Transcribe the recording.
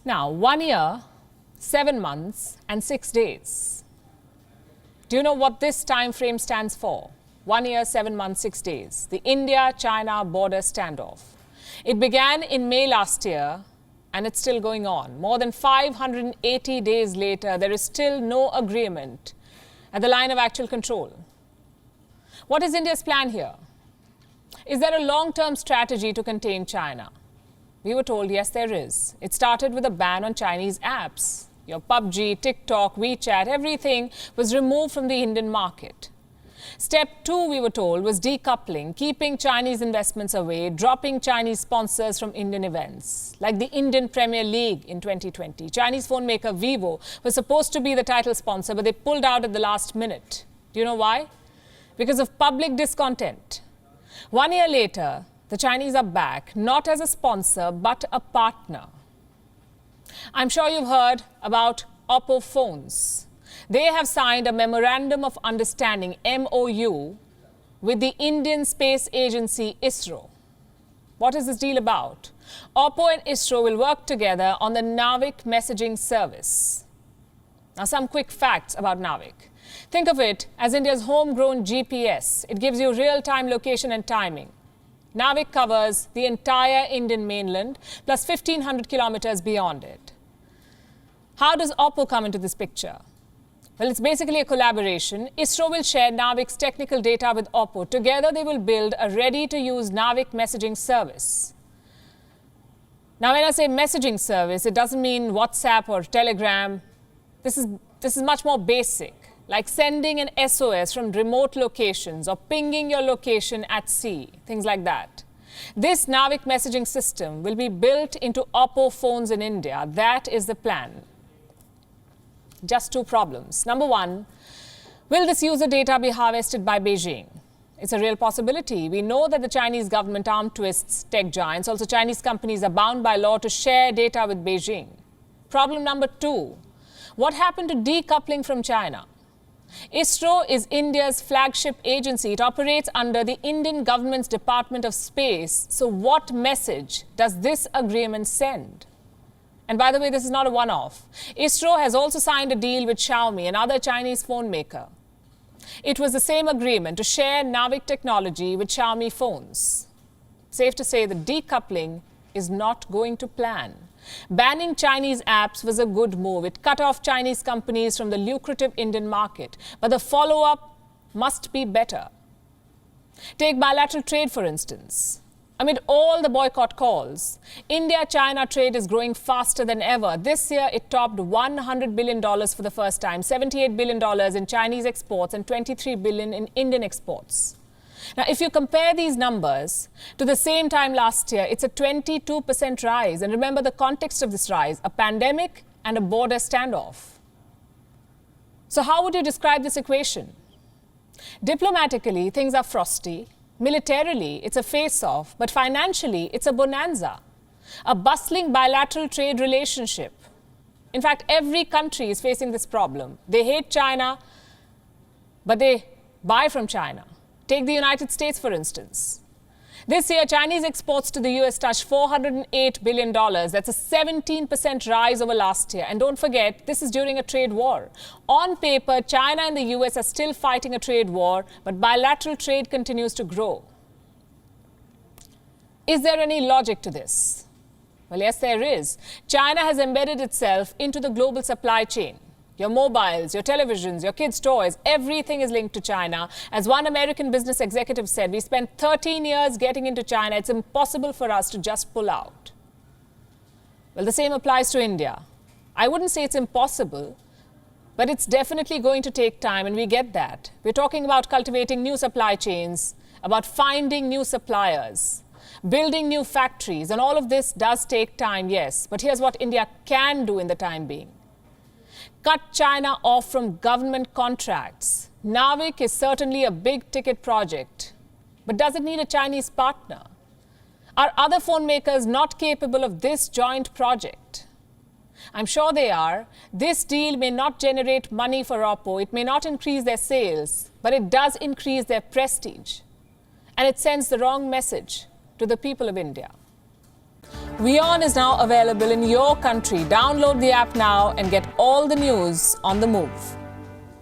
Now, 1 year, 7 months and 6 days. Do you know what this time frame stands for? 1 year, 7 months, 6 days. The India-China border standoff. It began in May last year and it's still going on. More than 580 days later, there is still no agreement at the line of actual control. What is India's plan here? Is there a long-term strategy to contain China? We were told, yes, there is. It started with a ban on Chinese apps. Your PUBG, TikTok, WeChat, everything was removed from the Indian market. Step 2, we were told, was decoupling, keeping Chinese investments away, dropping Chinese sponsors from Indian events, like the Indian Premier League in 2020. Chinese phone maker Vivo was supposed to be the title sponsor, but they pulled out at the last minute. Do you know why? Because of public discontent. 1 year later, the Chinese are back, not as a sponsor, but a partner. I'm sure you've heard about OPPO phones. They have signed a Memorandum of Understanding, MOU, with the Indian Space Agency, ISRO. What is this deal about? OPPO and ISRO will work together on the Navik messaging service. Now, some quick facts about Navik. Think of it as India's homegrown GPS. It gives you real-time location and timing. Navik covers the entire Indian mainland, plus 1,500 kilometers beyond it. How does OPPO come into this picture? Well, it's basically a collaboration. ISRO will share Navik's technical data with OPPO. Together, they will build a ready-to-use Navik messaging service. Now, when I say messaging service, it doesn't mean WhatsApp or Telegram. This is much more basic, like sending an SOS from remote locations or pinging your location at sea, things like that. This Navik messaging system will be built into OPPO phones in India. That is the plan. Just 2 problems. Number 1, will this user data be harvested by Beijing? It's a real possibility. We know that the Chinese government arm twists tech giants. Also, Chinese companies are bound by law to share data with Beijing. Problem number 2, what happened to decoupling from China? ISRO is India's flagship agency. It operates under the Indian government's Department of Space. So what message does this agreement send? And by the way, this is not a one-off. ISRO has also signed a deal with Xiaomi, another Chinese phone maker. It was the same agreement to share Navik technology with Xiaomi phones. Safe to say that decoupling is not going to plan. Banning Chinese apps was a good move. It cut off Chinese companies from the lucrative Indian market. But the follow-up must be better. Take bilateral trade, for instance. Amid all the boycott calls, India-China trade is growing faster than ever. This year, it topped $100 billion for the first time, $78 billion in Chinese exports and $23 billion in Indian exports. Now, if you compare these numbers to the same time last year, it's a 22% rise. And remember the context of this rise, a pandemic and a border standoff. So how would you describe this equation? Diplomatically, things are frosty. Militarily, it's a face-off. But financially, it's a bonanza. A bustling bilateral trade relationship. In fact, every country is facing this problem. They hate China, but they buy from China. Take the United States, for instance. This year, Chinese exports to the US touched $408 billion. That's a 17% rise over last year. And don't forget, this is during a trade war. On paper, China and the US are still fighting a trade war, but bilateral trade continues to grow. Is there any logic to this? Well, yes, there is. China has embedded itself into the global supply chain. Your mobiles, your televisions, your kids' toys, everything is linked to China. As one American business executive said, we spent 13 years getting into China. It's impossible for us to just pull out. Well, the same applies to India. I wouldn't say it's impossible, but it's definitely going to take time, and we get that. We're talking about cultivating new supply chains, about finding new suppliers, building new factories, and all of this does take time, yes. But here's what India can do in the time being. Cut China off from government contracts. Navik is certainly a big-ticket project. But does it need a Chinese partner? Are other phone makers not capable of this joint project? I'm sure they are. This deal may not generate money for OPPO. It may not increase their sales, but it does increase their prestige. And it sends the wrong message to the people of India. WION is now available in your country. Download the app now and get all the news on the move.